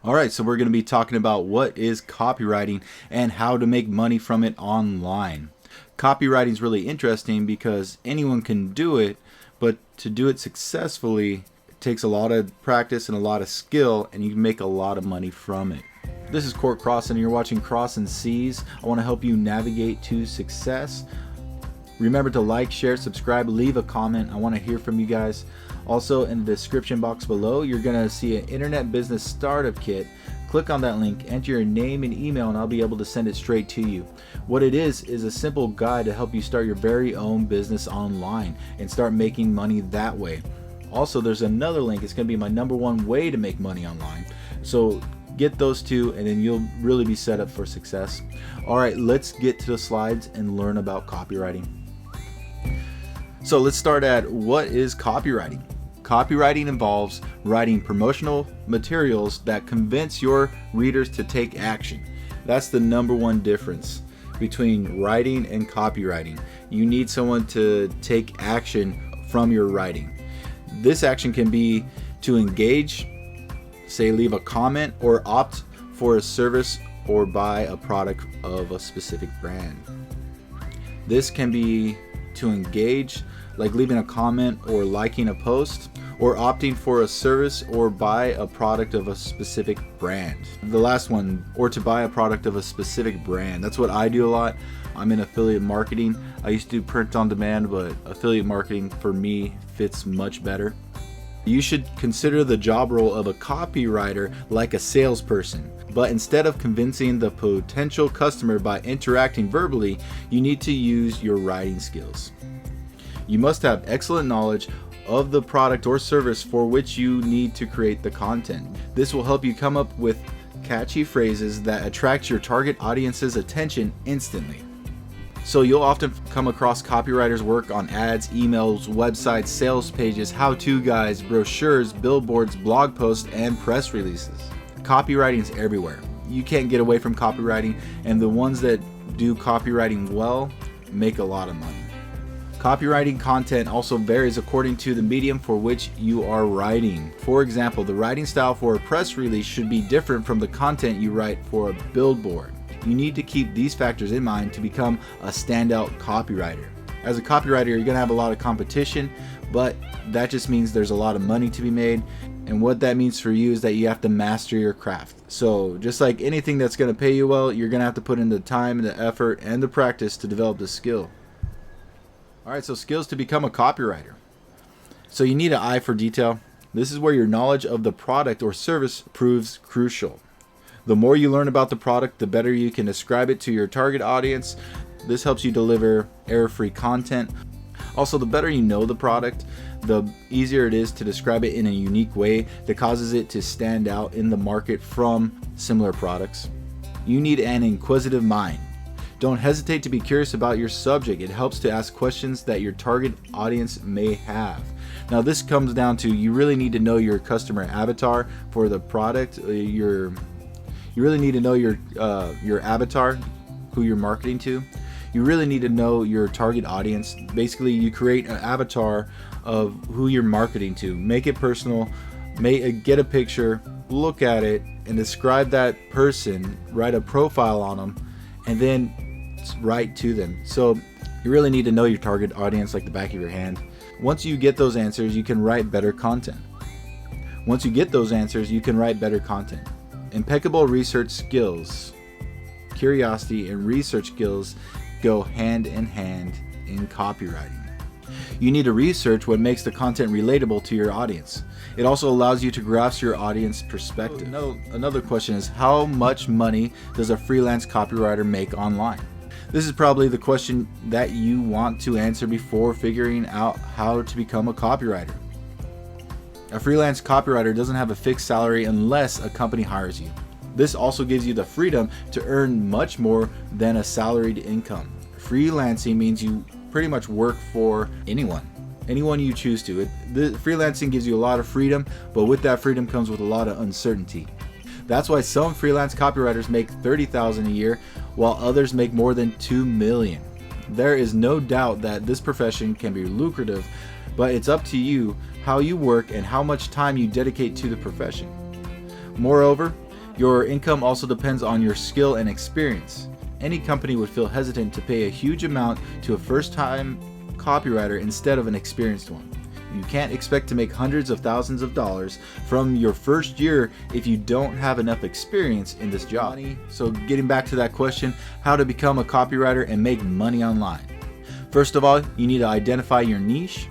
All right, so we're going to be talking about what is copywriting and how to make money from it online. Copywriting is really interesting because anyone can do it, but to do it successfully, it takes a lot of practice and a lot of skill, and you can make a lot of money from it. This is Court Cross, and you're watching Cross and Seas. I want to help you navigate to success. Remember to like, share, subscribe, leave a comment. I want to hear from you guys. Also, in the description box below, you're going to see an internet business startup kit. Click on that link, enter your name and email, and I'll be able to send it straight to you. What it is a simple guide to help you start your very own business online and start making money that way. Also, there's another link. It's going to be my #1 way to make money online. So get those two, and then you'll really be set up for success. All right, let's get to the slides and learn about copywriting. So let's start at what is copywriting. Copywriting involves writing promotional materials that convince your readers to take action. That's the #1 difference between writing and copywriting. You need someone to take action from your writing. This action can be to engage, say leave a comment, or opt for a service or buy a product of a specific brand. This can be to engage, like leaving a comment or liking a post, or opting for a service or buy a product of a specific brand. The last one, or to buy a product of a specific brand. That's what I do a lot. I'm in affiliate marketing. I used to do print on demand, but affiliate marketing for me fits much better. You should consider the job role of a copywriter like a salesperson, but instead of convincing the potential customer by interacting verbally, you need to use your writing skills. You must have excellent knowledge of the product or service for which you need to create the content. This will help you come up with catchy phrases that attract your target audience's attention instantly. So you'll often come across copywriters' work on ads, emails, websites, sales pages, how-to guides, brochures, billboards, blog posts, and press releases. Copywriting is everywhere. You can't get away from copywriting, and the ones that do copywriting well make a lot of money. Copywriting content also varies according to the medium for which you are writing. For example, the writing style for a press release should be different from the content you write for a billboard. You need to keep these factors in mind to become a standout copywriter. As a copywriter, you're going to have a lot of competition, but that just means there's a lot of money to be made. And what that means for you is that you have to master your craft. So just like anything that's going to pay you well, you're going to have to put in the time and the effort and the practice to develop the skill. All right, so skills to become a copywriter. So you need an eye for detail. This is where your knowledge of the product or service proves crucial. The more you learn about the product, the better you can describe it to your target audience. This helps you deliver error-free content. Also, the better you know the product, the easier it is to describe it in a unique way that causes it to stand out in the market from similar products. You need an inquisitive mind. Don't hesitate to be curious about your subject. It helps to ask questions that your target audience may have. Now, this comes down to you really need to know your customer avatar for the product. You really need to know your avatar, who you're marketing to. You really need to know your target audience. Basically, you create an avatar of who you're marketing to. Make it personal. Get a picture, look at it, and describe that person. Write a profile on them, and then write to them. So you really need to know your target audience like the back of your hand. Once you get those answers, you can write better content. Impeccable research skills, curiosity, and research skills go hand in hand in copywriting. You need to research what makes the content relatable to your audience. It also allows you to grasp your audience perspective. Another question is, how much money does a freelance copywriter make online? This is probably the question that you want to answer before figuring out how to become a copywriter. A freelance copywriter doesn't have a fixed salary unless a company hires you. This also gives you the freedom to earn much more than a salaried income. Freelancing means you pretty much work for anyone you choose to. Freelancing gives you a lot of freedom, but with that freedom comes with a lot of uncertainty. That's why some freelance copywriters make $30,000 a year, while others make more than $2 million. There is no doubt that this profession can be lucrative, but it's up to you how you work and how much time you dedicate to the profession. Moreover, Your income also depends on your skill and experience. Any company would feel hesitant to pay a huge amount to a first-time copywriter instead of an experienced one. You can't expect to make hundreds of thousands of dollars from your first year if you don't have enough experience in this job. So getting back to that question, how to become a copywriter and make money online. First of all, you need to identify your niche.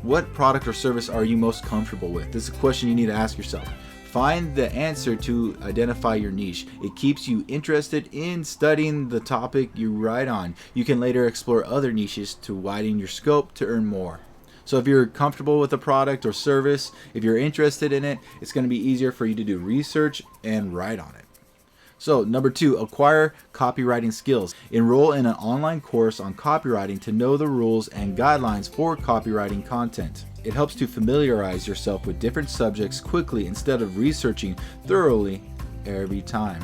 What product or service are you most comfortable with? This is a question you need to ask yourself. Find the answer to identify your niche. It keeps you interested in studying the topic you write on. You can later explore other niches to widen your scope to earn more. So if you're comfortable with a product or service, if you're interested in it, it's going to be easier for you to do research and write on it. So number 2, acquire copywriting skills. Enroll in an online course on copywriting to know the rules and guidelines for copywriting content. It helps to familiarize yourself with different subjects quickly instead of researching thoroughly every time.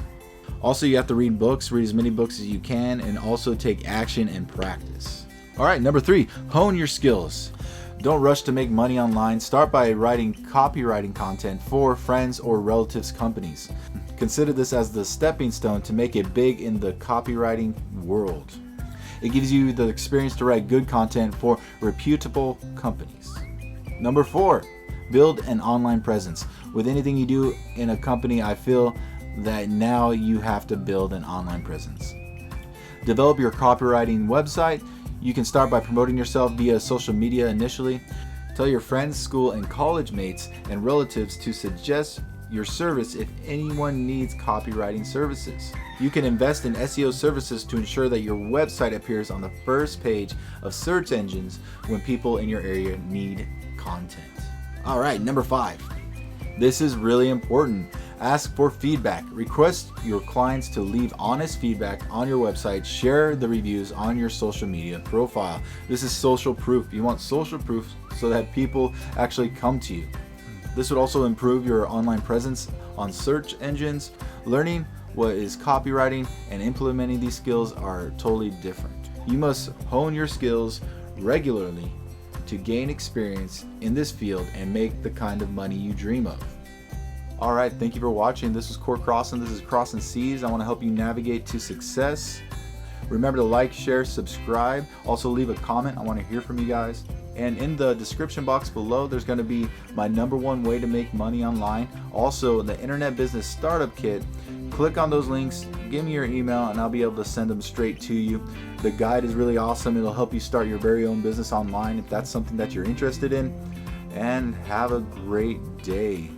Also, you have to read books, read as many books as you can, and also take action and practice. All right, number 3, hone your skills. Don't rush to make money online. Start by writing copywriting content for friends or relatives' companies. Consider this as the stepping stone to make it big in the copywriting world. It gives you the experience to write good content for reputable companies. Number 4, build an online presence. With anything you do in a company, I feel that now you have to build an online presence. Develop your copywriting website. You can start by promoting yourself via social media initially. Tell your friends, school, and college mates and relatives to suggest your service if anyone needs copywriting services. You can invest in SEO services to ensure that your website appears on the first page of search engines when people in your area need content. All right, number 5. This is really important. Ask for feedback. Request your clients to leave honest feedback on your website. Share the reviews on your social media profile. This is social proof. You want social proof so that people actually come to you. This would also improve your online presence on search engines. Learning what is copywriting and implementing these skills are totally different. You must hone your skills regularly to gain experience in this field and make the kind of money you dream of. All right, thank you for watching. This is Core Crossing. This is Crossing Seas. I want to help you navigate to success. Remember to like, share, subscribe. Also leave a comment. I want to hear from you guys. And in the description box below, there's going to be my number 1 way to make money online. Also, the Internet Business Startup Kit. Click on those links, give me your email, and I'll be able to send them straight to you. The guide is really awesome. It'll help you start your very own business online if that's something that you're interested in. And have a great day.